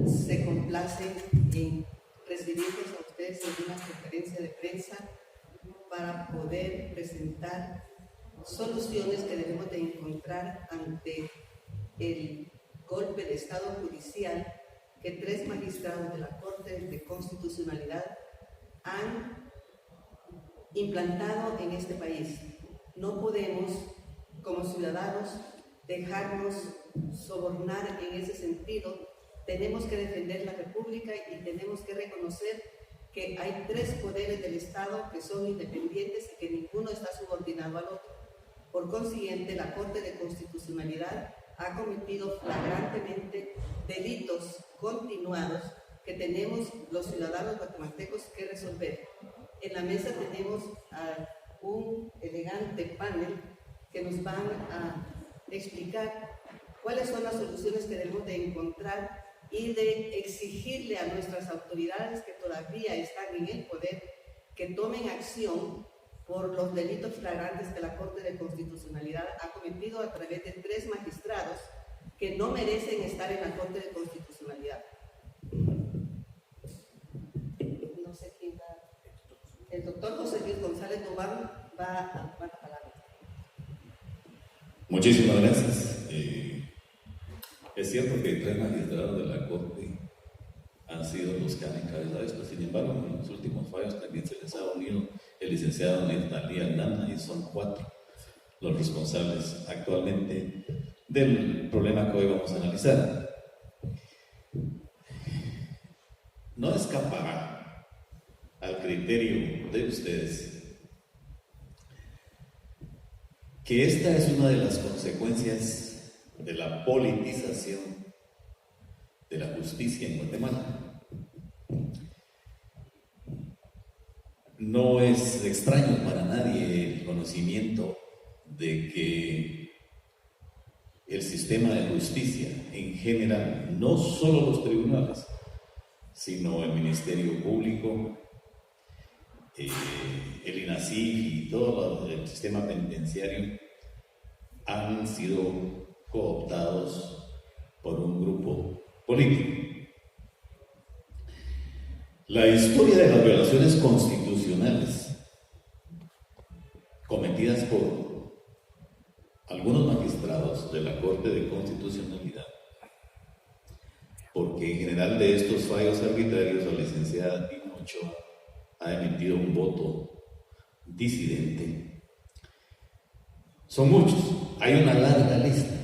se complace en recibirlos a ustedes en una conferencia de prensa para poder presentar soluciones que debemos de encontrar ante el golpe de Estado judicial que 3 magistrados de la Corte de Constitucionalidad han implantado en este país. No podemos, como ciudadanos, dejarnos sobornar en ese sentido. Tenemos que defender la República y tenemos que reconocer que hay 3 poderes del Estado que son independientes y que ninguno está subordinado al otro. Por consiguiente, la Corte de Constitucionalidad ha cometido flagrantemente delitos continuados que tenemos los ciudadanos guatemaltecos que resolver. En la mesa tenemos a un elegante panel que nos van a explicar cuáles son las soluciones que debemos de encontrar y de exigirle a nuestras autoridades que todavía están en el poder que tomen acción por los delitos flagrantes que la Corte de Constitucionalidad ha cometido a través de 3 magistrados que no merecen estar en la Corte de Constitucionalidad. No sé quién va. El doctor José Luis González Tobán va a tomar la palabra. Muchísimas gracias. Es cierto que 3 magistrados de la Corte han sido los que han encabezado esto. Sin embargo, en los últimos fallos también se les ha unido el licenciado Neftalí Aldana y son 4 los responsables actualmente del problema que hoy vamos a analizar. No escapará al criterio de ustedes que esta es una de las consecuencias de la politización de la justicia en Guatemala. No es extraño para nadie el conocimiento de que el sistema de justicia en general, no solo los tribunales, sino el Ministerio Público, el INASIF y todo el sistema penitenciario han sido cooptados por un grupo político. La historia de las violaciones constitucionales cometidas por algunos magistrados de la Corte de Constitucionalidad, porque en general de estos fallos arbitrarios la licenciada Dina Ochoa ha emitido un voto disidente. Son muchos, hay una larga lista.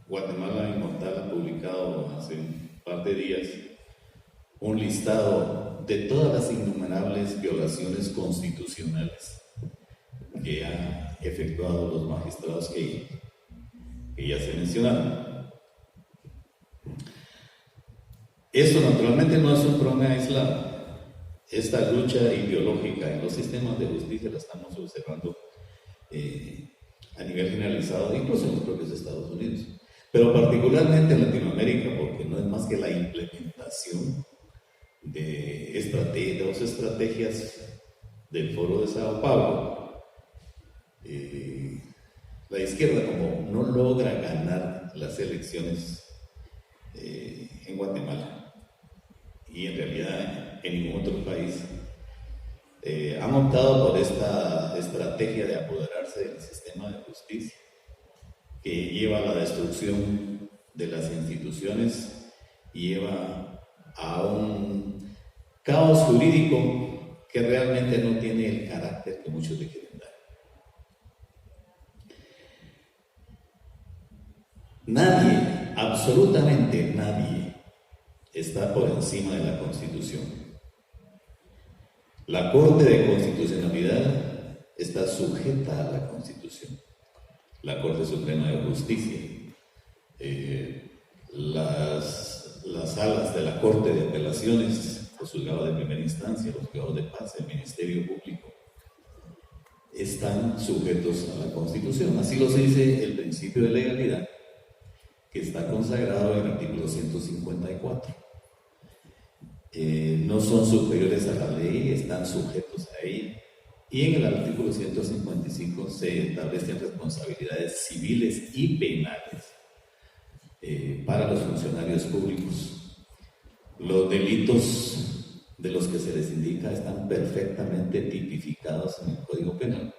Guatemala Inmortal ha publicado hace un par de días un listado de todas las innumerables violaciones constitucionales que han efectuado los magistrados que ya se mencionaron. Eso naturalmente no es un problema aislado. Esta lucha ideológica en los sistemas de justicia la estamos observando a nivel generalizado, incluso en los propios Estados Unidos, pero particularmente en Latinoamérica, porque no es más que la implementación de estrategias del Foro de Sao Paulo. La izquierda, como no logra ganar las elecciones en Guatemala y en realidad en ningún otro país, han optado por esta estrategia de apoderarse del sistema de justicia que lleva a la destrucción de las instituciones y lleva a un caos jurídico que realmente no tiene el carácter que muchos le quieren dar. Nadie, absolutamente nadie, está por encima de la Constitución. La Corte de Constitucionalidad está sujeta a la Constitución. La Corte Suprema de Justicia, las salas de la Corte de Apelaciones, los juzgados de primera instancia, los juzgados de paz, el Ministerio Público, están sujetos a la Constitución. Así lo dice el principio de legalidad, que está consagrado en el artículo 154. No son superiores a la ley, están sujetos a ella. Y en el artículo 155 se establecen responsabilidades civiles y penales para los funcionarios públicos. Los delitos de los que se les indica están perfectamente tipificados en el Código Penal.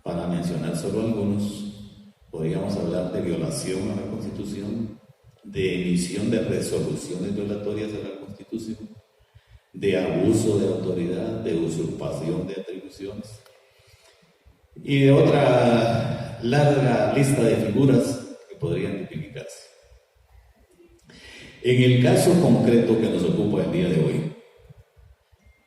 Para mencionar solo algunos, podríamos hablar de violación a la Constitución, de emisión de resoluciones violatorias a la Constitución, de abuso de autoridad, de usurpación de atribuciones y de otra larga lista de figuras que podrían tipificarse. En el caso concreto que nos ocupa el día de hoy,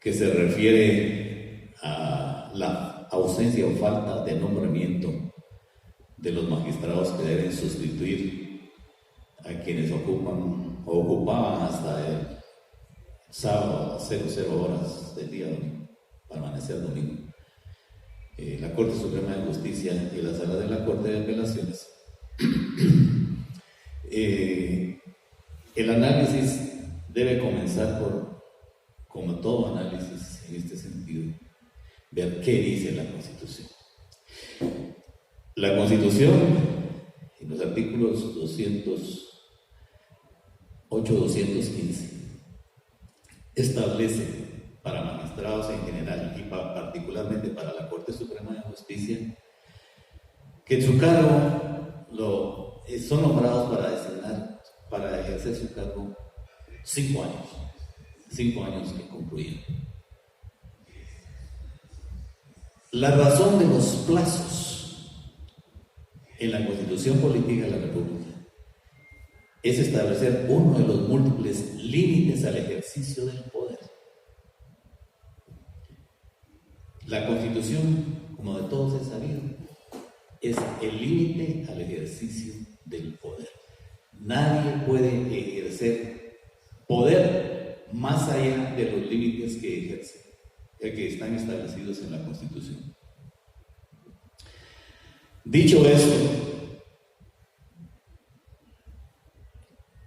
que se refiere a la ausencia o falta de nombramiento de los magistrados que deben sustituir a quienes ocupan o ocupaban hasta el sábado a 00 horas del día domingo, para amanecer domingo, la Corte Suprema de Justicia y la Sala de la Corte de Apelaciones. El análisis debe comenzar por, como todo análisis en este sentido, ver qué dice la Constitución. La Constitución, en los artículos 208-215, establece para magistrados en general y particularmente para la Corte Suprema de Justicia que en su cargo son nombrados para ejercer su cargo 5 años que concluyen. La razón de los plazos en la Constitución Política de la República es establecer uno de los múltiples límites al ejercicio del poder. La Constitución, como de todos es sabido, es el límite al ejercicio del poder. Nadie puede ejercer poder más allá de los límites que ejerce, que están establecidos en la Constitución. Dicho esto,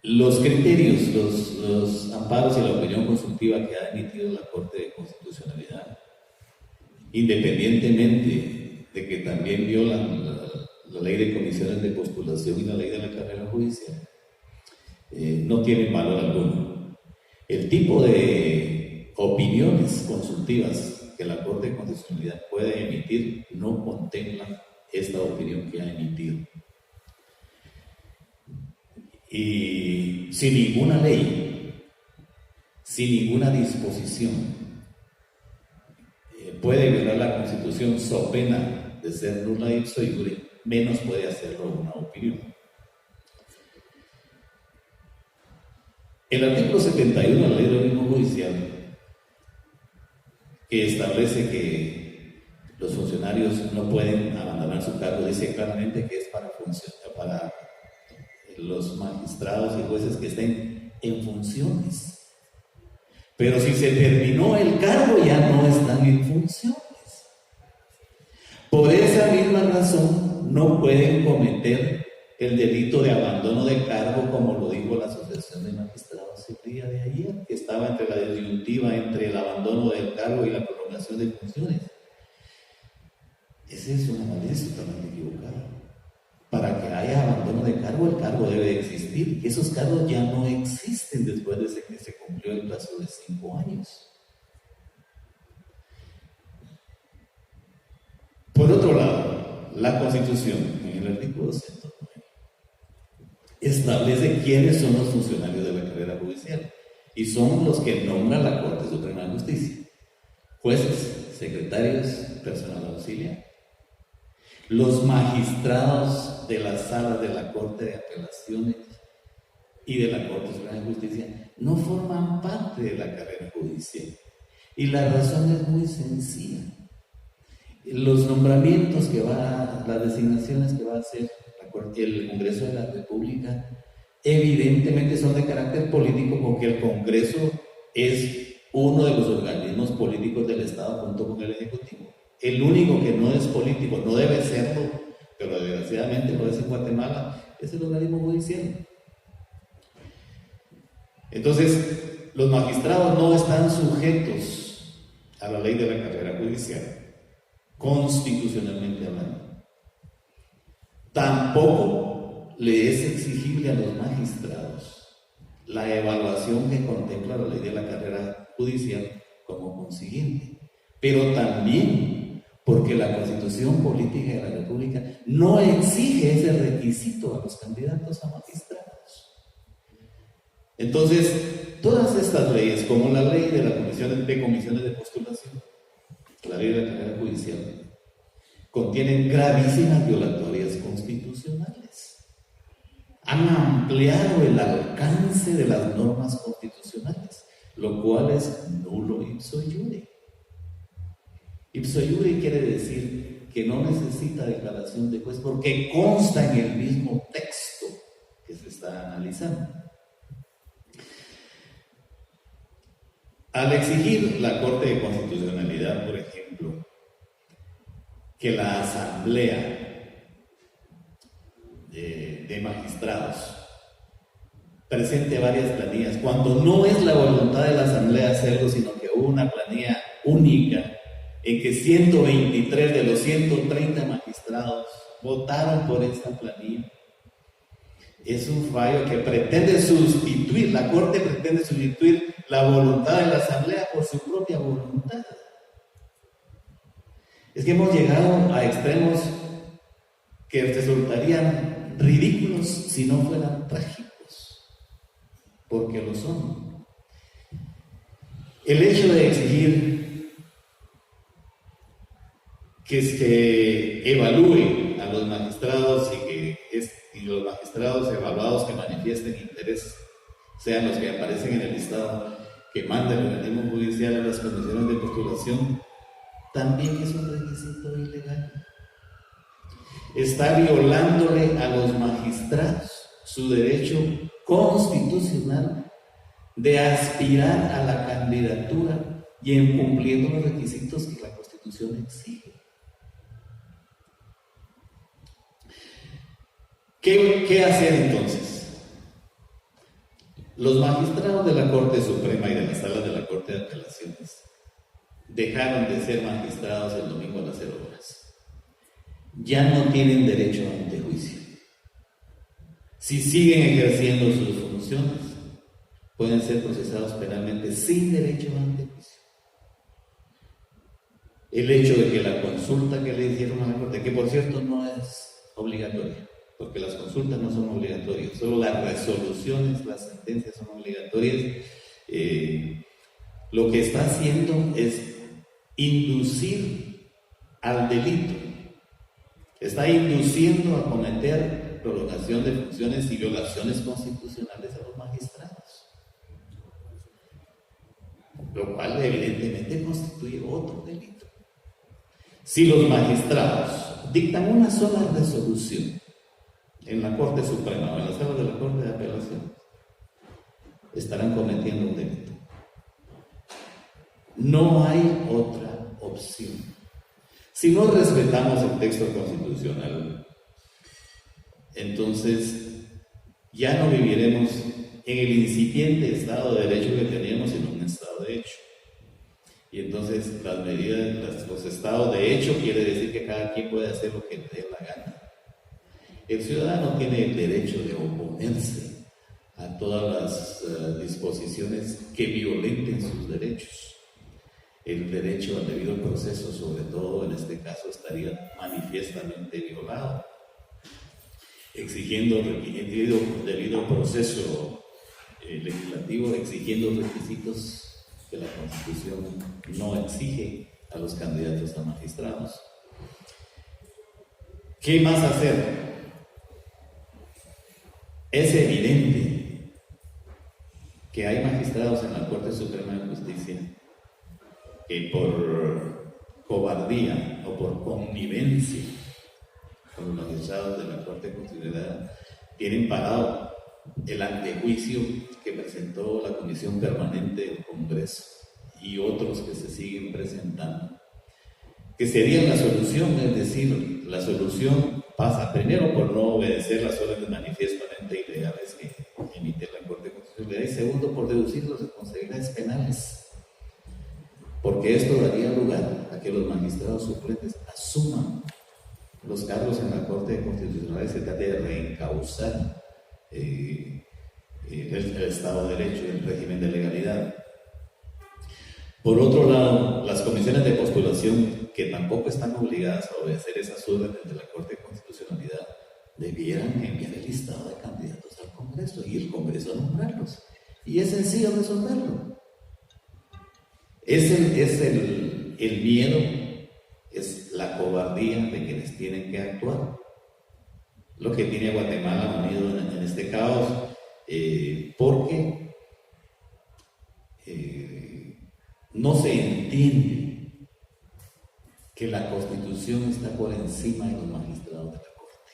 los criterios, los amparos y la opinión consultiva que ha emitido la Corte de Constitucionalidad, independientemente de que también violan la ley de comisiones de postulación y la ley de la carrera judicial, no tienen valor alguno. El tipo de opiniones consultivas que la Corte de Constitucionalidad puede emitir no contemplan esta opinión que ha emitido. Y sin ninguna ley, sin ninguna disposición, puede violar la Constitución so pena de ser nulla ipso iure, menos puede hacerlo una opinión. El artículo 71 de la Ley de Organismo Judicial, que establece que los funcionarios no pueden abandonar su cargo, dice claramente que es para los magistrados y jueces que estén en funciones. Pero si se terminó el cargo, ya no están en funciones. Por esa misma razón, no pueden cometer el delito de abandono de cargo, como lo dijo la Asociación de Magistrados el día de ayer, que estaba entre la disyuntiva entre el abandono del cargo y la prolongación de funciones. Esa es una manera totalmente equivocada. Para que haya abandono de cargo, el cargo debe existir, y esos cargos ya no existen después de que se cumplió el plazo de 5 años. Por otro lado, la Constitución, en el artículo 209, establece quiénes son los funcionarios de la carrera judicial, y son los que nombra la Corte Suprema de Justicia: jueces, secretarios, personal auxiliar. Los magistrados de las salas de la Corte de Apelaciones y de la Corte Suprema de Justicia no forman parte de la carrera judicial. Y la razón es muy sencilla. Los nombramientos las designaciones que va a hacer el Congreso de la República, evidentemente son de carácter político, porque el Congreso es uno de los organismos políticos del Estado junto con el Ejecutivo. El único que no es político, no debe serlo, pero desgraciadamente lo es en Guatemala, es el organismo judicial. Entonces, los magistrados no están sujetos a la ley de la carrera judicial, constitucionalmente hablando. Tampoco le es exigible a los magistrados la evaluación que contempla la ley de la carrera judicial como consiguiente, pero también porque la Constitución Política de la República no exige ese requisito a los candidatos a magistrados. Entonces, todas estas leyes, como la ley de la comisiones de postulación, la ley de la carrera judicial, contienen gravísimas violatorias constitucionales. Han ampliado el alcance de las normas constitucionales, lo cual es nulo ipso iure. Ipso iure quiere decir que no necesita declaración de juez porque consta en el mismo texto que se está analizando. Al exigir la Corte de Constitucionalidad, por ejemplo, que la Asamblea de Magistrados presente varias planillas, cuando no es la voluntad de la Asamblea hacerlo, sino que hubo una planilla única en que 123 de los 130 magistrados votaron por esta planilla, es un fallo que pretende sustituir, la Corte pretende sustituir la voluntad de la Asamblea por su propia voluntad. Es que hemos llegado a extremos que resultarían ridículos si no fueran trágicos, porque lo son. El hecho de exigir que se evalúe a los magistrados y los magistrados evaluados que manifiesten interés sean los que aparecen en el listado que manda el organismo judicial a las comisiones de postulación, también es un requisito ilegal. Está violándole a los magistrados su derecho constitucional de aspirar a la candidatura y cumpliendo los requisitos que la Constitución exige. ¿Qué hacer entonces? Los magistrados de la Corte Suprema y de las salas de la Corte de Apelaciones dejaron de ser magistrados el domingo a las 0 horas. Ya no tienen derecho a antejuicio. Si siguen ejerciendo sus funciones, pueden ser procesados penalmente sin derecho a antejuicio. El hecho de que la consulta que le hicieron a la Corte, que por cierto no es obligatoria, porque las consultas no son obligatorias, solo las resoluciones, las sentencias son obligatorias, lo que está haciendo es inducir al delito. Está induciendo a cometer prolongación de funciones y violaciones constitucionales a los magistrados, lo cual evidentemente constituye otro delito. Si los magistrados dictan una sola resolución en la Corte Suprema o en las salas de la Corte de Apelación, estarán cometiendo un delito. No hay otra opción. Si no respetamos el texto constitucional, entonces ya no viviremos en el incipiente Estado de Derecho que teníamos, sino un Estado de Hecho. Y entonces las medidas, los estados de hecho quiere decir que cada quien puede hacer lo que le dé la gana. El ciudadano tiene el derecho de oponerse a todas las disposiciones que violenten sus derechos. El derecho al debido proceso, sobre todo en este caso, estaría manifiestamente violado, exigiendo debido proceso legislativo, exigiendo requisitos que la Constitución no exige a los candidatos a magistrados. ¿Qué más hacer? Es evidente que hay magistrados en la Corte Suprema de Justicia que por cobardía o por connivencia con los magistrados de la Corte Constitucional tienen parado el antejuicio que presentó la Comisión Permanente del Congreso y otros que se siguen presentando, que sería la solución, es decir, la solución pasa primero por no obedecer las órdenes manifiestamente ilegales que emite la Corte Constitucional y segundo por deducir las responsabilidades penales, porque esto daría lugar a que los magistrados suplentes asuman los cargos en la Corte Constitucional y se trate de reencauzar el Estado de Derecho y el régimen de legalidad. Por otro lado, las comisiones de postulación, que tampoco están obligadas a obedecer esas órdenes de la Corte de Constitucionalidad, debieran enviar el listado de candidatos al Congreso y el Congreso nombrarlos. Y es sencillo resolverlo. Es el miedo, es la cobardía de quienes tienen que actuar. Lo que tiene a Guatemala unido en este caos, porque no se entiende que la Constitución está por encima de los magistrados de la Corte.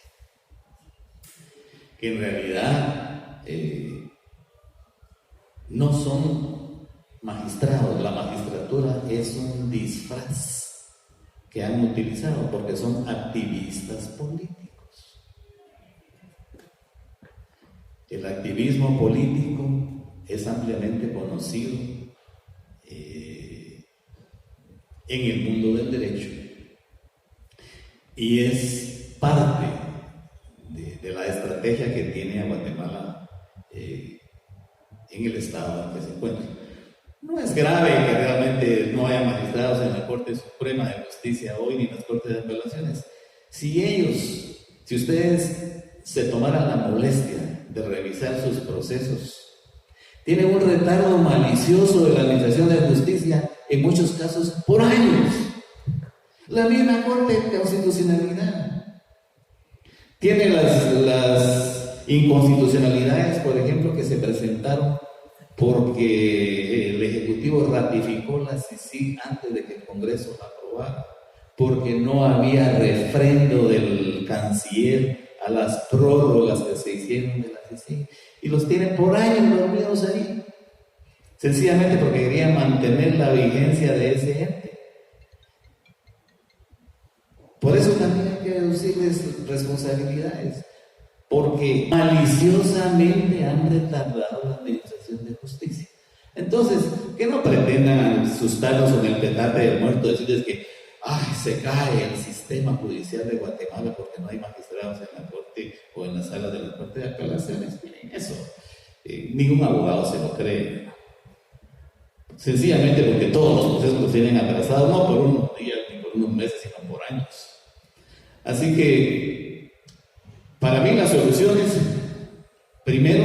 Que en realidad no son magistrados, la magistratura es un disfraz que han utilizado porque son activistas políticos. El activismo político es ampliamente conocido en el mundo del derecho y es parte de la estrategia que tiene a Guatemala en el estado en que se encuentra. No es grave que realmente no haya magistrados en la Corte Suprema de Justicia hoy ni en las Cortes de Apelaciones. Si ustedes se tomaran la molestia de revisar sus procesos, tienen un retardo malicioso de la Administración de Justicia, en muchos casos por años. La misma Corte de Constitucionalidad tiene las inconstitucionalidades, por ejemplo, que se presentaron porque el Ejecutivo ratificó la CICIG antes de que el Congreso la aprobara, porque no había refrendo del canciller a las prórrogas que se hicieron de la CICIG, y los tienen por años dormidos ahí, sencillamente porque querían mantener la vigencia de ese ente. Por eso también hay que reducirles responsabilidades, porque maliciosamente han retardado la administración de justicia. Entonces, que no pretendan asustarnos con el petate del muerto, decirles que se cae el sistema judicial de Guatemala porque no hay magistrados en la Corte o en las salas de la Corte de Apelaciones. Miren eso, ningún abogado se lo cree. Sencillamente porque todos los procesos los tienen atrasados, no por unos días ni por unos meses, sino por años. Así que, para mí la solución es, primero,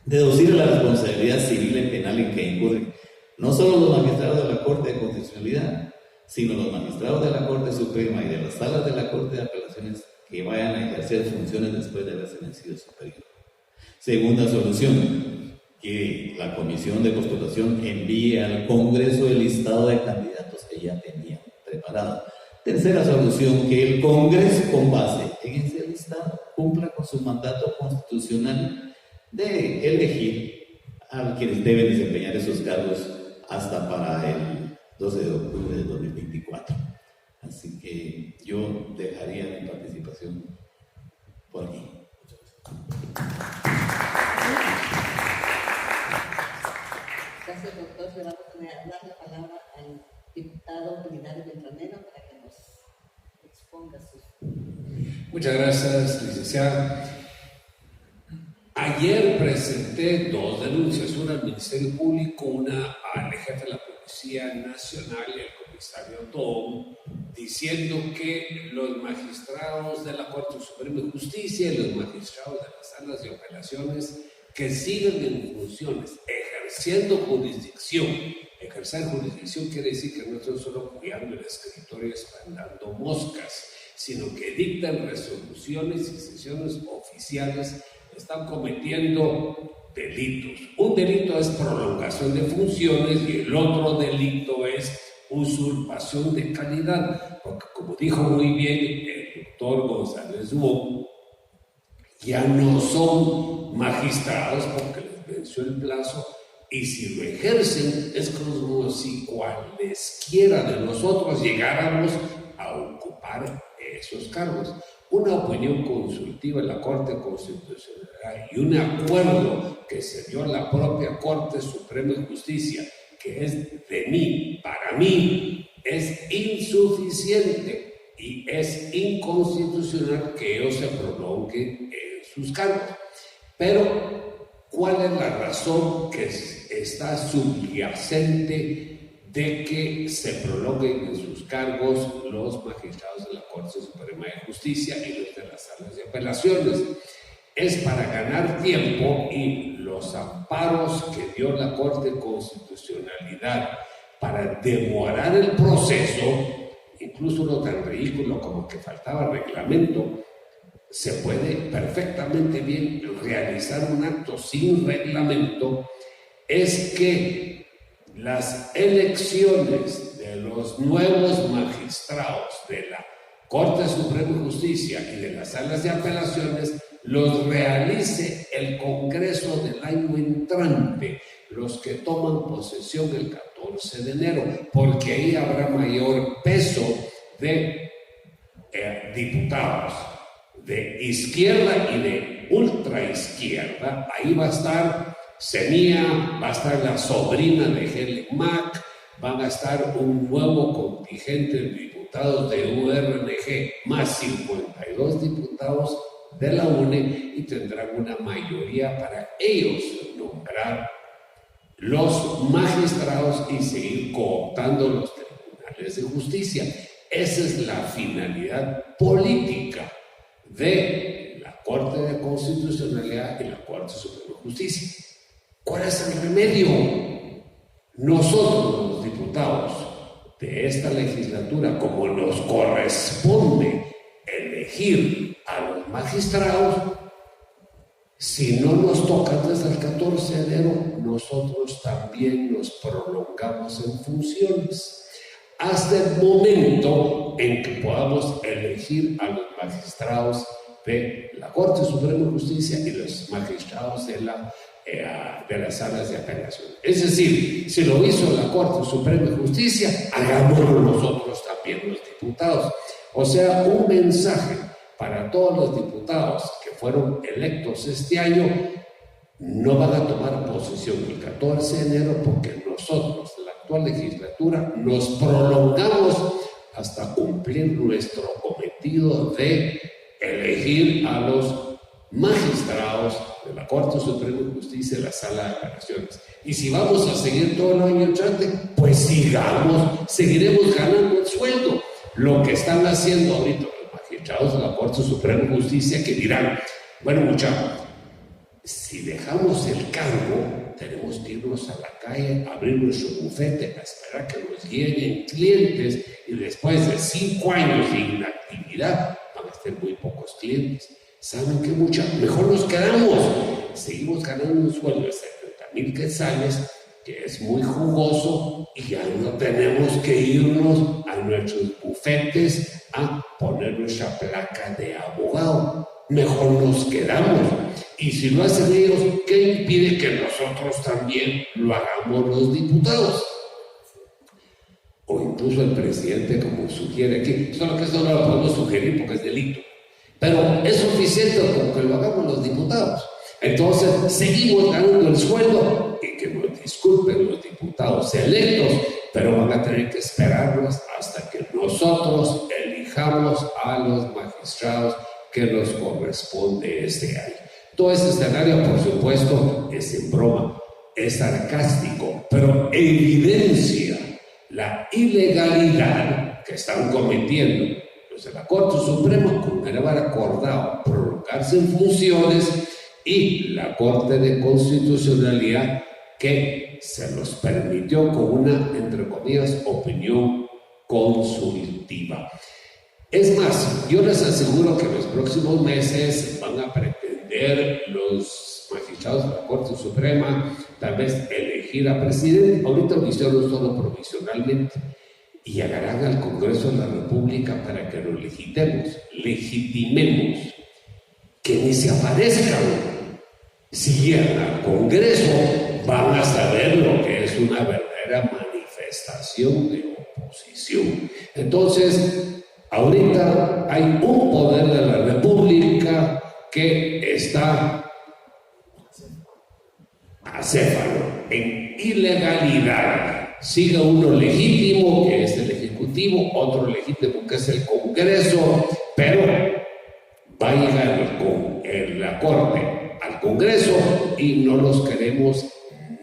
deducir la responsabilidad civil y penal en que incurren no solo los magistrados de la Corte de Constitucionalidad, sino los magistrados de la Corte Suprema y de las salas de la Corte de Apelaciones que vayan a ejercer funciones después de haberse vencido su periodo. Segunda solución, que la Comisión de Postulación envíe al Congreso el listado de candidatos que ya tenían preparado. Tercera solución, que el Congreso, con base en ese listado, cumpla con su mandato constitucional de elegir a quienes deben desempeñar esos cargos hasta para el 12 de octubre de 2024. Así que yo dejaría mi participación por aquí. Gracias, doctor. Le vamos a dar la palabra al diputado Linares Beltranero para que nos exponga sus... Muchas gracias, licenciada. Ayer presenté 2 denuncias, una al Ministerio Público, una al jefe de la Policía Nacional y al comisario Tom, diciendo que los magistrados de la Corte Suprema de Justicia y los magistrados de las salas de apelaciones que siguen en funciones, ejerciendo jurisdicción. Ejercer jurisdicción quiere decir que no están solo cuidando el escritorio espantando moscas, sino que dictan resoluciones y sesiones oficiales, están cometiendo delitos. Un delito es prolongación de funciones y el otro delito es usurpación de calidad, porque como dijo muy bien el doctor González Duo, ya no son magistrados porque les venció el plazo, y si lo ejercen es como si cualesquiera de nosotros llegáramos a ocupar esos cargos. Una opinión consultiva en la Corte Constitucional y un acuerdo que se dio a la propia Corte Suprema de Justicia, que es de mí, para mí, es insuficiente y es inconstitucional que ellos se prolonguen en sus cargos. Pero ¿cuál es la razón que está subyacente de que se prolonguen en sus cargos los magistrados de la Corte Suprema de Justicia y los de las salas de apelaciones? Es para ganar tiempo, y los amparos que dio la Corte de Constitucionalidad para demorar el proceso, incluso uno tan ridículo como que faltaba reglamento, se puede perfectamente bien realizar un acto sin reglamento. Es que las elecciones de los nuevos magistrados de la Corte Suprema de Justicia y de las salas de apelaciones los realice el Congreso del año entrante, los que toman posesión el 14 de enero, porque ahí habrá mayor peso de diputados de izquierda y de ultraizquierda. Ahí va a estar Semilla, va a estar la sobrina de Helen Mack, van a estar un nuevo contingente de diputados de URNG, más 52 diputados de la UNE, y tendrán una mayoría para ellos nombrar los magistrados y seguir cooptando los tribunales de justicia. Esa es la finalidad política de la Corte de Constitucionalidad y la Corte Suprema de Justicia. ¿Cuál es el remedio? Nosotros, los diputados de esta legislatura, como nos corresponde elegir a los magistrados, si no nos toca desde el 14 de enero, nosotros también nos prolongamos en funciones hasta el momento en que podamos elegir a los magistrados de la Corte Suprema de Justicia y los magistrados de las salas de apelación. Es decir, si lo hizo la Corte Suprema de Justicia, hagámoslo nosotros también los diputados. O sea, un mensaje para todos los diputados que fueron electos este año: no van a tomar posesión el 14 de enero porque nosotros, la actual legislatura, nos prolongamos hasta cumplir nuestro cometido de elegir a los magistrados de la Corte Suprema de Justicia y la Sala de Apelaciones. Y si vamos a seguir todo el año entrante, pues seguiremos ganando el sueldo. Lo que están haciendo ahorita los magistrados de la Corte Suprema de Justicia, que dirán: bueno, muchachos, si dejamos el cargo, tenemos que irnos a la calle, abrir nuestro bufete, a esperar que nos lleguen clientes, y después de 5 años de inactividad van a tener muy pocos clientes. ¿Saben qué, muchachos? Mejor nos quedamos. Seguimos ganando un sueldo de 70,000 quetzales, que es muy jugoso, y ya no tenemos que irnos a nuestros bufetes a poner nuestra placa de abogado. Mejor nos quedamos. Y si lo hacen ellos, ¿qué impide que nosotros también lo hagamos los diputados? O incluso el presidente, como sugiere aquí. Solo que esto no lo podemos sugerir porque es delito. Pero es suficiente con que lo hagamos los diputados. Entonces, seguimos ganando el sueldo, y que nos disculpen los diputados electos, pero van a tener que esperarnos hasta que nosotros elijamos a los magistrados que nos corresponde este año. Todo este escenario, por supuesto, es en broma, es sarcástico, pero evidencia la ilegalidad que están cometiendo los de la Corte Suprema con el haber acordado prolongarse en funciones, y la Corte de Constitucionalidad, que se los permitió con una, entre comillas, opinión consultiva. Es más, yo les aseguro que en los próximos meses van a pretender los magistrados de la Corte Suprema tal vez elegir a presidente. Ahorita lo hicieron solo provisionalmente, y llegarán al Congreso de la República para que lo legitimemos, que ni se aparezcan. Si llegan al Congreso, van a saber lo que es una verdadera manifestación de oposición. Entonces, ahorita hay un poder de la República que está acéfalo, en ilegalidad. Sigue uno legítimo, que es el Ejecutivo, otro legítimo, que es el Congreso, pero va a llegar con la Corte al al Congreso y no los queremos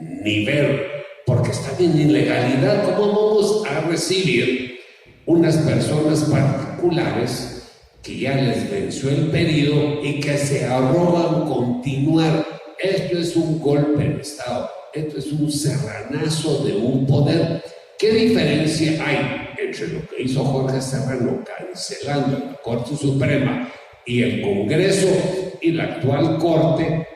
ni ver, porque están en ilegalidad. ¿Cómo vamos a recibir unas personas particulares que ya les venció el periodo y que se arrogan continuar? Esto es un golpe de Estado, esto es un serranazo de un poder. ¿Qué diferencia hay entre lo que hizo Jorge Serrano cancelando la Corte Suprema y el Congreso y la actual Corte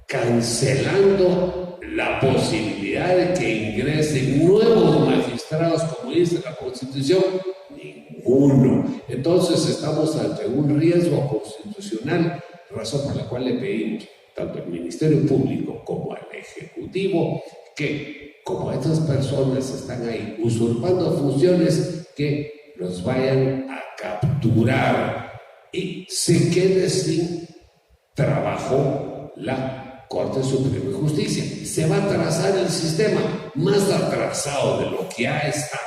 cancelando la posibilidad de que ingresen nuevos magistrados, como dice la Constitución? Ninguno. Entonces estamos ante un riesgo constitucional, razón por la cual le pedimos tanto al Ministerio Público como al Ejecutivo que, como estas personas están ahí usurpando funciones, que los vayan a capturar y se quede sin trabajo la Corte Suprema de Justicia. Se va a atrasar el sistema, más atrasado de lo que ya está.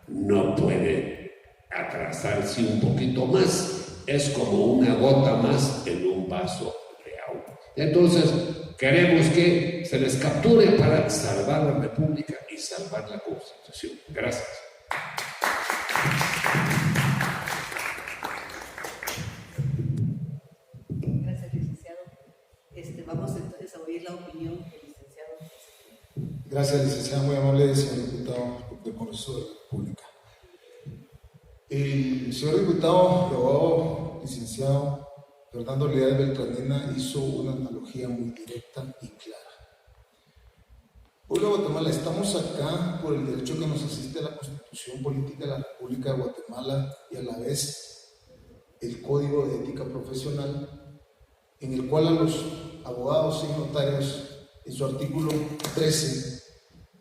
No puede atrasarse un poquito más, es como una gota más en un vaso de agua. Entonces, queremos que se les capture para salvar la República y salvar la Constitución. Gracias. Gracias, licenciado. Vamos entonces a oír la opinión del licenciado. Gracias, licenciado, muy amable, señor diputado del Congreso de la República. El señor diputado, abogado, licenciado Fernando Leal Beltranena hizo una analogía muy directa y clara. Pueblo de Guatemala, estamos acá por el derecho que nos asiste a la Constitución Política de la República de Guatemala y a la vez el Código de Ética Profesional, en el cual a los abogados y notarios, en su artículo 13,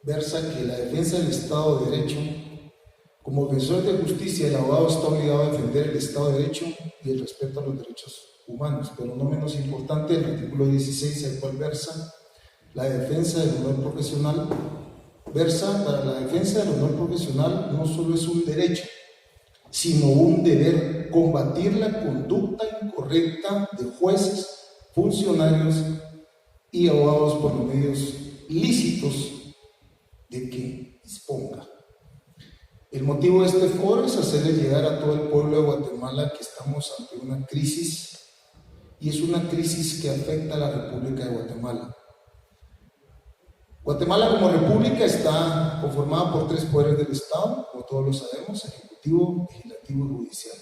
versa que la defensa del Estado de Derecho, como defensor de justicia, el abogado está obligado a defender el Estado de Derecho y el respeto a los derechos humanos, pero no menos importante, el artículo 16, el cual versa la defensa del honor profesional, versa para la defensa del honor profesional no solo es un derecho, sino un deber combatir la conducta incorrecta de jueces, funcionarios y abogados por los medios lícitos de que disponga. El motivo de este foro es hacerle llegar a todo el pueblo de Guatemala que estamos ante una crisis, y es una crisis que afecta a la República de Guatemala. Guatemala como república está conformada por 3 poderes del Estado, como todos lo sabemos: ejecutivo, legislativo y judicial.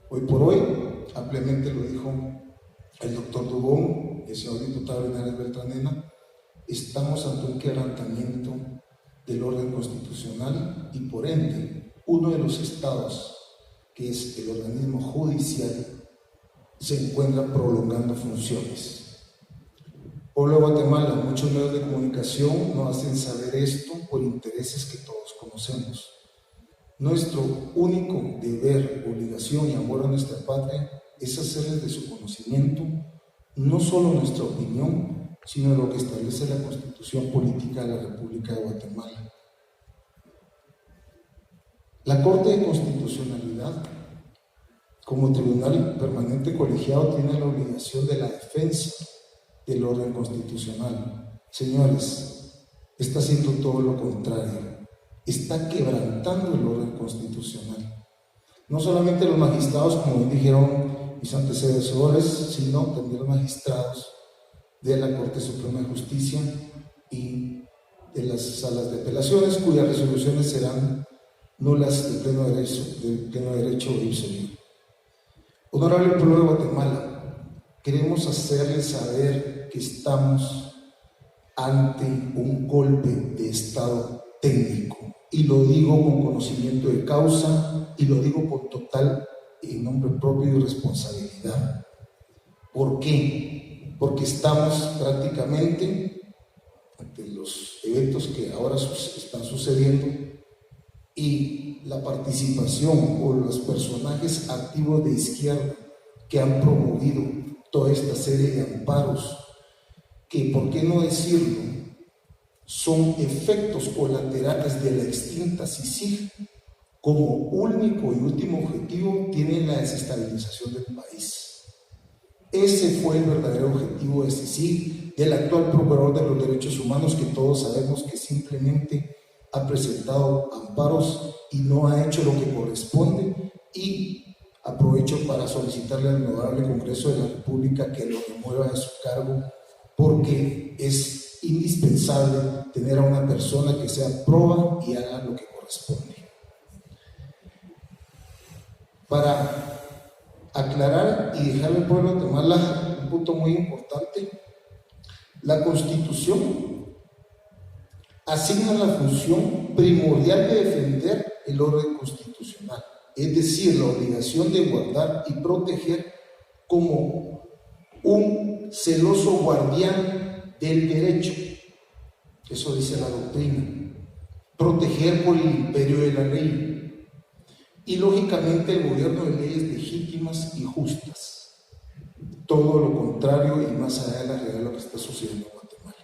Hoy por hoy, ampliamente lo dijo el doctor Dubón, el señor diputado Linares Beltranena, estamos ante un quebrantamiento del orden constitucional y por ende uno de los estados, que es el organismo judicial, se encuentra prolongando funciones. Pueblo de Guatemala, muchos medios de comunicación nos hacen saber esto por intereses que todos conocemos. Nuestro único deber, obligación y amor a nuestra patria es hacerles de su conocimiento no solo nuestra opinión, sino lo que establece la Constitución Política de la República de Guatemala. La Corte de Constitucionalidad, como tribunal permanente colegiado, tiene la obligación de la defensa del orden constitucional. Señores, está haciendo todo lo contrario, está quebrantando el orden constitucional. No solamente los magistrados, como bien dijeron mis antecesores, sino también los magistrados de la Corte Suprema de Justicia y de las salas de apelaciones, cuyas resoluciones serán nulas de pleno derecho e absoluto. Honorable pueblo de Guatemala, queremos hacerles saber que estamos ante un golpe de Estado técnico, y lo digo con conocimiento de causa y lo digo con total en nombre propio y responsabilidad. ¿Por qué? Porque estamos prácticamente ante los eventos que ahora están sucediendo y la participación o los personajes activos de izquierda que han promovido toda esta serie de amparos que, por qué no decirlo, son efectos colaterales de la extinta CICIG, como único y último objetivo tienen la desestabilización del país. Ese fue el verdadero objetivo de CICIG, del actual Procurador de los Derechos Humanos, que todos sabemos que simplemente ha presentado amparos y no ha hecho lo que corresponde. Y aprovecho para solicitarle al Honorable Congreso de la República que lo remueva de su cargo, porque es indispensable tener a una persona que sea proba y haga lo que corresponde. Para aclarar y dejar al pueblo de Guatemala un punto muy importante, la Constitución asigna la función primordial de defender el orden constitucional, es decir, la obligación de guardar y proteger como un celoso guardián del derecho. Eso dice la doctrina. Proteger por el imperio de la ley. Y lógicamente el gobierno de leyes legítimas y justas. Todo lo contrario y más allá de la realidad de lo que está sucediendo en Guatemala.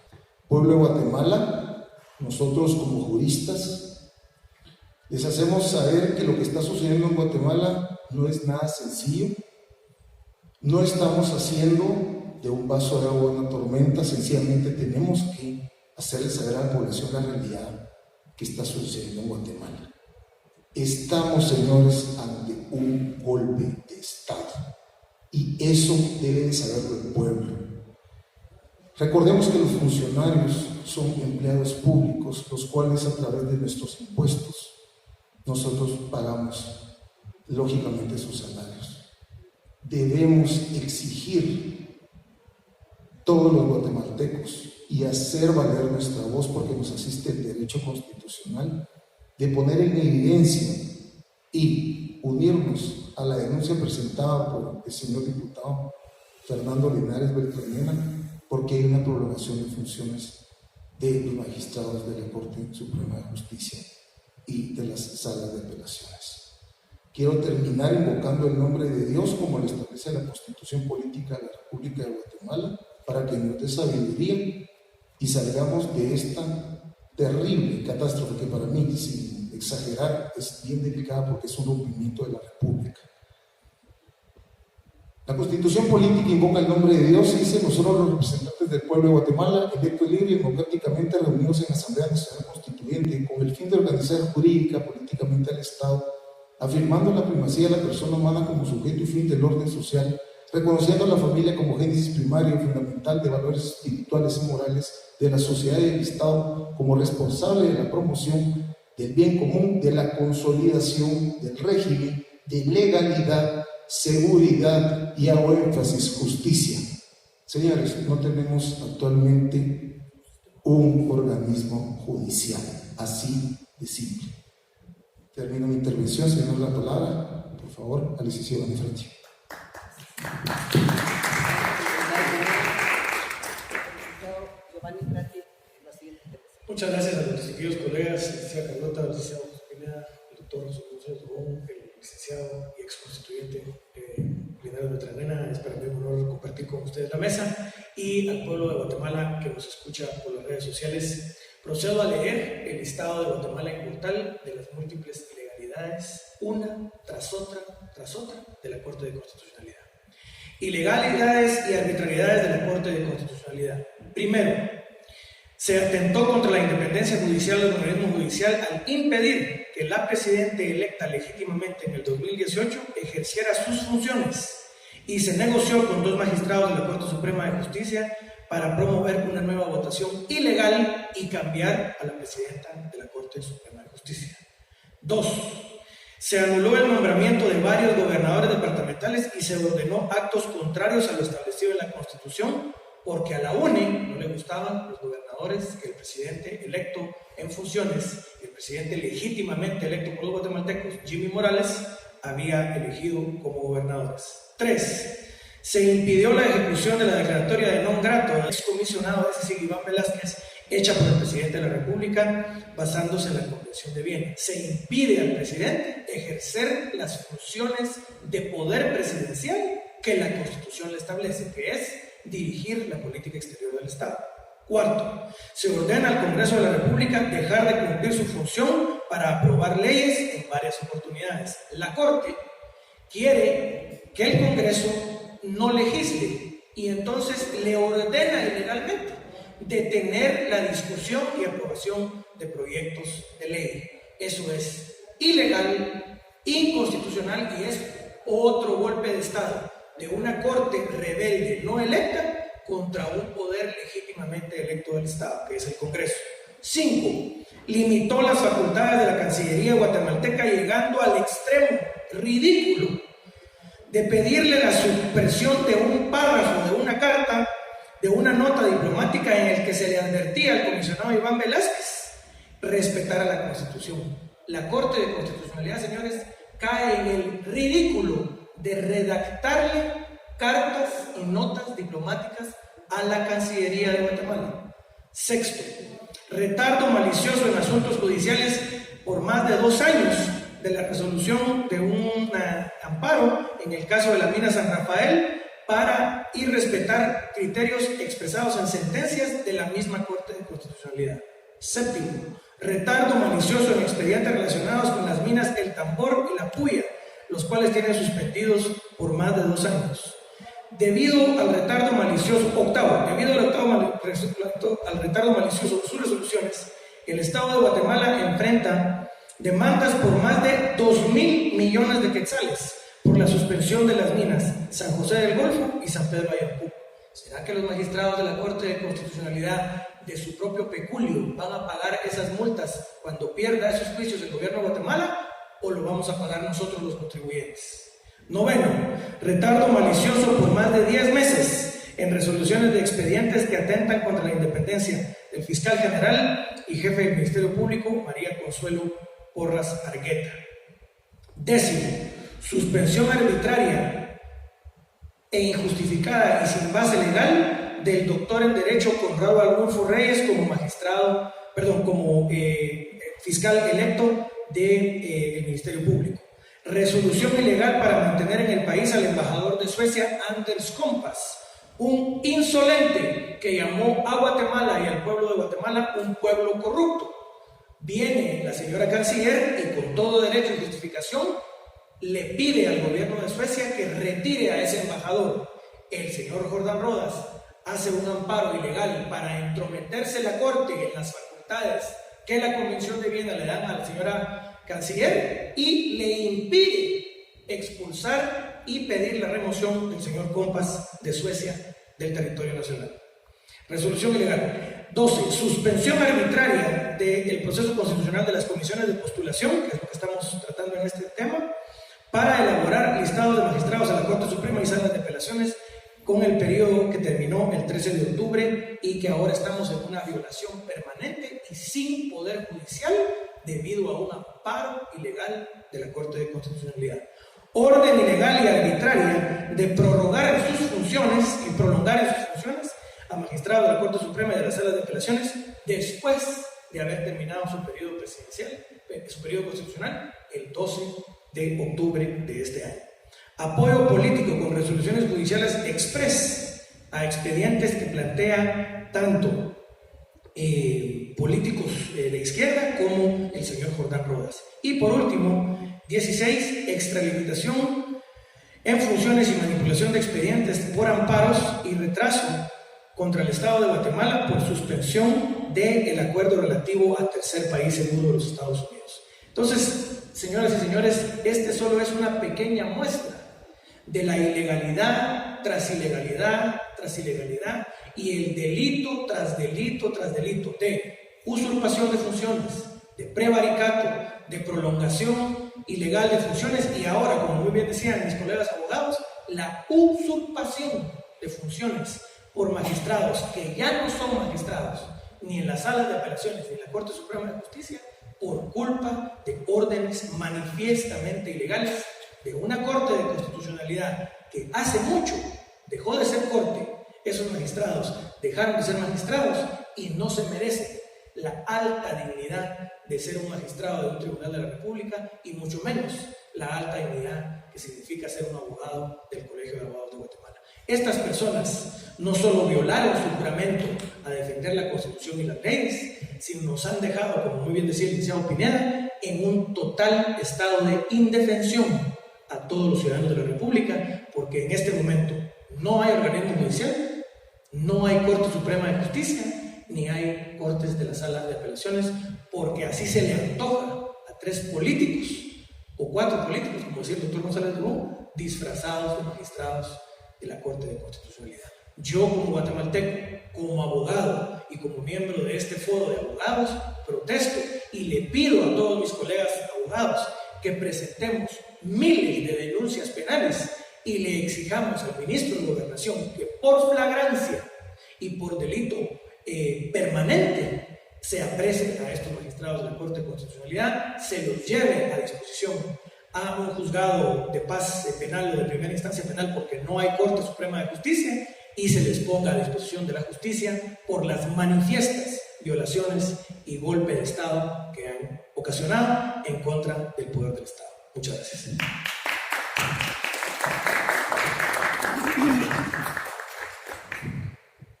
Pueblo de Guatemala, nosotros como juristas, les hacemos saber que lo que está sucediendo en Guatemala no es nada sencillo. No estamos haciendo de un vaso de agua una tormenta, sencillamente tenemos que hacerle saber a la población la realidad que está sucediendo en Guatemala. Estamos, señores, ante un golpe de Estado y eso debe de saberlo el pueblo. Recordemos que los funcionarios son empleados públicos, los cuales a través de nuestros impuestos nosotros pagamos lógicamente sus salarios. Debemos exigir todos los guatemaltecos y hacer valer nuestra voz, porque nos asiste el derecho constitucional, de poner en evidencia y unirnos a la denuncia presentada por el señor diputado Fernando Linares Beltranena, porque hay una prolongación de funciones de los magistrados de la Corte Suprema de Justicia y de las salas de apelaciones. Quiero terminar invocando el nombre de Dios, como lo establece la Constitución Política de la República de Guatemala, para que nos dé sabiduría y salgamos de esta terrible catástrofe que para mí, sin exagerar, es bien delicada porque es un rompimiento de la República. La Constitución Política invoca el nombre de Dios y dice: nosotros los representantes del pueblo de Guatemala, electos libre y democráticamente reunidos en Asamblea Nacional Constituyente con el fin de organizar jurídica, políticamente al Estado, afirmando la primacía de la persona humana como sujeto y fin del orden social, reconociendo a la familia como génesis primario y fundamental de valores espirituales y morales de la sociedad y del Estado, como responsable de la promoción del bien común, de la consolidación del régimen de legalidad, seguridad y, hago énfasis, justicia. Señores, no tenemos actualmente un organismo judicial, así de simple. Termino mi intervención, señor, la palabra, por favor, al licenciado Manifrenti. Muchas gracias a los distinguidos colegas, la licenciada Carlota, la licenciada Josefina, el doctor José González Rubón, el licenciado y ex constituyente Linares Beltranena. Es para mí un honor compartir con ustedes la mesa, y al pueblo de Guatemala que nos escucha por las redes sociales. Procedo a leer el listado de Guatemala en total de las múltiples ilegalidades, una tras otra, de la Corte de Constitucionalidad. Ilegalidades y arbitrariedades de la Corte de Constitucionalidad. Primero, se atentó contra la independencia judicial del organismo judicial al impedir que la presidenta electa legítimamente en el 2018 ejerciera sus funciones, y se negoció con 2 magistrados de la Corte Suprema de Justicia para promover una nueva votación ilegal y cambiar a la presidenta de la Corte Suprema de Justicia. 2. Se anuló el nombramiento de varios gobernadores departamentales y se ordenó actos contrarios a lo establecido en la Constitución, porque a la UNE no le gustaban los gobernadores que el presidente electo en funciones, el presidente legítimamente electo por los guatemaltecos, Jimmy Morales, había elegido como gobernadores. 3. Se impidió la ejecución de la declaratoria de non grato del excomisionado, es decir, Iván Velázquez, hecha por el presidente de la República basándose en la Convención de Viena. Se impide al presidente ejercer las funciones de poder presidencial que la Constitución le establece, que es dirigir la política exterior del Estado. 4. Se ordena al Congreso de la República dejar de cumplir su función para aprobar leyes en varias oportunidades. La Corte quiere que el Congreso no legisle, y entonces le ordena ilegalmente detener la discusión y aprobación de proyectos de ley. Eso es ilegal, inconstitucional y es otro golpe de Estado de una corte rebelde no electa contra un poder legítimamente electo del Estado, que es el Congreso. 5. Limitó las facultades de la Cancillería guatemalteca llegando al extremo ridículo de pedirle la supresión de un párrafo de una carta, de una nota diplomática en el que se le advertía al comisionado Iván Velázquez respetar la Constitución. La Corte de Constitucionalidad, señores, cae en el ridículo de redactarle cartas y notas diplomáticas a la Cancillería de Guatemala. 6. Retardo malicioso en asuntos judiciales por más de 2 años de la resolución de un amparo en el caso de la mina San Rafael para irrespetar criterios expresados en sentencias de la misma Corte de Constitucionalidad. 7. Retardo malicioso en expedientes relacionados con las minas El Tambor y La Puya, los cuales tienen suspendidos por más de 2 años. Debido al retardo malicioso, debido al retardo malicioso de sus resoluciones, el Estado de Guatemala enfrenta demandas por más de 2.000 millones de quetzales por la suspensión de las minas San José del Golfo y San Pedro Ayacucho. ¿Será que los magistrados de la Corte de Constitucionalidad de su propio peculio van a pagar esas multas cuando pierda esos juicios el gobierno de Guatemala o lo vamos a pagar nosotros los contribuyentes? 9. Retardo malicioso por más de 10 meses en resoluciones de expedientes que atentan contra la independencia del fiscal general y jefe del Ministerio Público, María Consuelo Porras Argueta. 10. Suspensión arbitraria e injustificada y sin base legal del doctor en Derecho Conrado Arnulfo Reyes como fiscal electo del Ministerio Público. Resolución ilegal para mantener en el país al embajador de Suecia, Anders Kompas, un insolente que llamó a Guatemala y al pueblo de Guatemala un pueblo corrupto. Viene la señora canciller y con todo derecho y justificación le pide al gobierno de Suecia que retire a ese embajador. El señor Jordán Rodas hace un amparo ilegal para entrometerse la Corte en las facultades que la Convención de Viena le dan a la señora canciller y le impide expulsar y pedir la remoción del señor Kompas de Suecia del territorio nacional. Resolución ilegal. 12. Suspensión arbitraria del proceso constitucional de las comisiones de postulación, que es lo que estamos tratando en este tema, para elaborar listados de magistrados a la Corte Suprema y salas de apelaciones con el periodo que terminó el 13 de octubre y que ahora estamos en una violación permanente y sin poder judicial debido a un amparo ilegal de la Corte de Constitucionalidad. Orden ilegal y arbitraria de prorrogar en sus funciones y prolongar en sus funciones a magistrados de la Corte Suprema y de las salas de apelaciones después de haber terminado su periodo presidencial, su periodo constitucional, el 12 de octubre de este año. Apoyo político con resoluciones judiciales express a expedientes que plantea tanto políticos de izquierda como el señor Jordán Rodas. Y por último, 16, extralimitación en funciones y manipulación de expedientes por amparos y retraso contra el Estado de Guatemala por suspensión del acuerdo relativo al tercer país seguro de los Estados Unidos. Entonces, señoras y señores, este solo es una pequeña muestra de la ilegalidad tras ilegalidad tras ilegalidad y el delito tras delito tras delito de usurpación de funciones, de prevaricato, de prolongación ilegal de funciones y ahora, como muy bien decían mis colegas abogados, la usurpación de funciones por magistrados que ya no son magistrados ni en las salas de apelaciones ni en la Corte Suprema de Justicia por culpa de órdenes manifiestamente ilegales de una Corte de Constitucionalidad que hace mucho dejó de ser Corte. Esos magistrados dejaron de ser magistrados y no se merecen la alta dignidad de ser un magistrado de un tribunal de la República y mucho menos la alta dignidad que significa ser un abogado del Colegio de Abogados de Guatemala. Estas personas no solo violaron su juramento a defender la Constitución y las leyes, sino nos han dejado, como muy bien decía el licenciado Pineda, en un total estado de indefensión a todos los ciudadanos de la República, porque en este momento No hay organismo judicial, no hay Corte Suprema de Justicia, ni hay cortes de la Sala de Apelaciones, porque así se le antoja a 3 políticos o 4 políticos, como decía el doctor González Dubón, disfrazados de magistrados de la Corte de Constitucionalidad. Yo, como guatemalteco, como abogado y como miembro de este foro de abogados, protesto y le pido a todos mis colegas abogados que presentemos miles de denuncias penales y le exijamos al ministro de Gobernación que por flagrancia y por delito permanente se apresen a estos magistrados de la Corte de Constitucionalidad, se los lleve a disposición a un juzgado de paz penal o de primera instancia penal porque no hay Corte Suprema de Justicia y se les ponga a disposición de la justicia por las manifiestas violaciones y golpe de Estado que han ocasionado en contra del poder del Estado. Muchas gracias.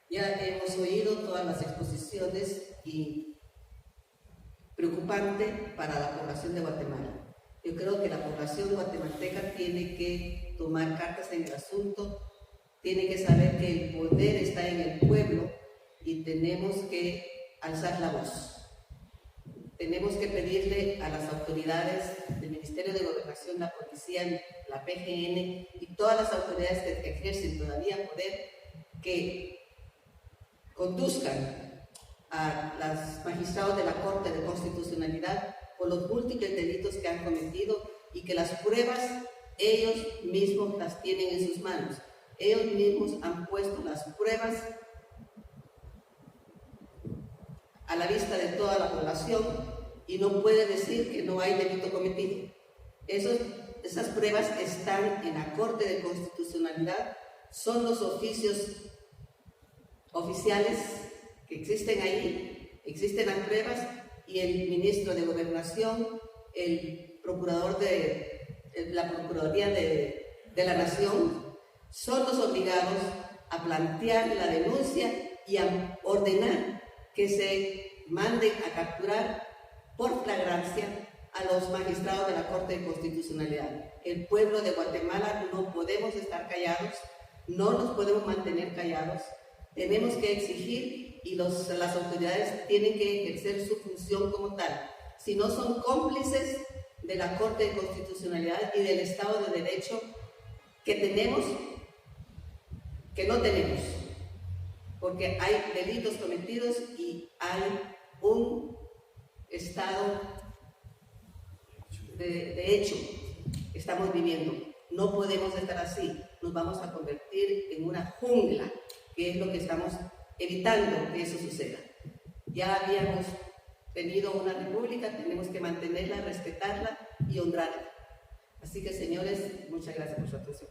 Ya hemos oído todas las exposiciones y preocupante para la población de Guatemala. Yo creo que la población guatemalteca tiene que tomar cartas en el asunto, tiene que saber que el poder está en el pueblo y tenemos que alzar la voz. Tenemos que pedirle a las autoridades del Ministerio de Gobernación, la policía, la PGN y todas las autoridades que ejercen todavía poder que conduzcan a los magistrados de la Corte de Constitucionalidad por los múltiples delitos que han cometido y que las pruebas ellos mismos las tienen en sus manos. Ellos mismos han puesto las pruebas a la vista de toda la población y no puede decir que no hay delito cometido. Esas pruebas están en la Corte de Constitucionalidad, son los oficios oficiales que existen ahí, existen las pruebas y el ministro de Gobernación, el procurador de la Procuraduría de la Nación, son los obligados a plantear la denuncia y a ordenar que se manden a capturar por flagrancia a los magistrados de la Corte de Constitucionalidad. El pueblo de Guatemala no podemos estar callados, no nos podemos mantener callados, tenemos que exigir y las autoridades tienen que ejercer su función como tal. Si no son cómplices de la Corte de Constitucionalidad y del Estado de Derecho que tenemos, que no tenemos, porque hay delitos cometidos y hay un estado de hecho que estamos viviendo. No podemos estar así, nos vamos a convertir en una jungla, que es lo que estamos evitando que eso suceda. Ya habíamos tenido una república, tenemos que mantenerla, respetarla y honrarla. Así que, señores, muchas gracias por su atención.